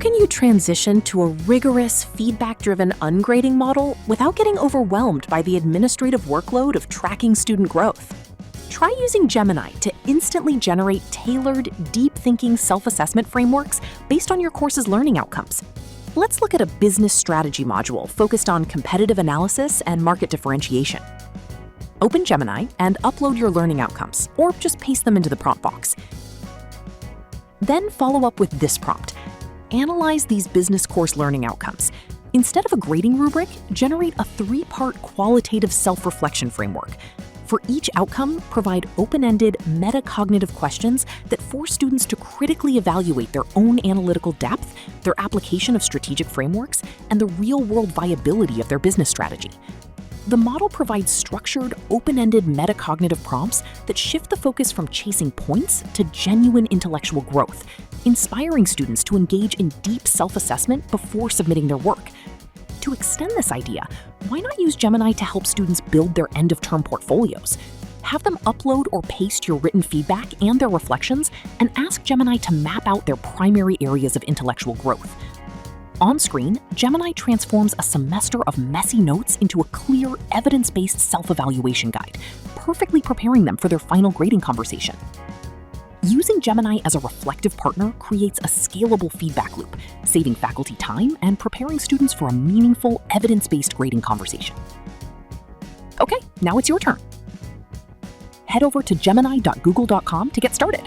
can you transition to a rigorous, feedback-driven ungrading model without getting overwhelmed by the administrative workload of tracking student growth? Try using Gemini to instantly generate tailored, deep-thinking self-assessment frameworks based on your course's learning outcomes. Let's look at a business strategy module focused on competitive analysis and market differentiation. Open Gemini and upload your learning outcomes, or just paste them into the prompt box. Then follow up with this prompt. Analyze these business course learning outcomes. Instead of a grading rubric, generate a 3-part qualitative self-reflection framework. For each outcome, provide open-ended, metacognitive questions that force students to critically evaluate their own analytical depth, their application of strategic frameworks, and the real-world viability of their business strategy. The model provides structured, open-ended metacognitive prompts that shift the focus from chasing points to genuine intellectual growth, inspiring students to engage in deep self-assessment before submitting their work. To extend this idea, why not use Gemini to help students build their end-of-term portfolios? Have them upload or paste your written feedback and their reflections, and ask Gemini to map out their primary areas of intellectual growth. On screen, Gemini transforms a semester of messy notes into a clear, evidence-based self-evaluation guide, perfectly preparing them for their final grading conversation. Using Gemini as a reflective partner creates a scalable feedback loop, saving faculty time and preparing students for a meaningful, evidence-based grading conversation. Okay, now it's your turn. Head over to gemini.google.com to get started.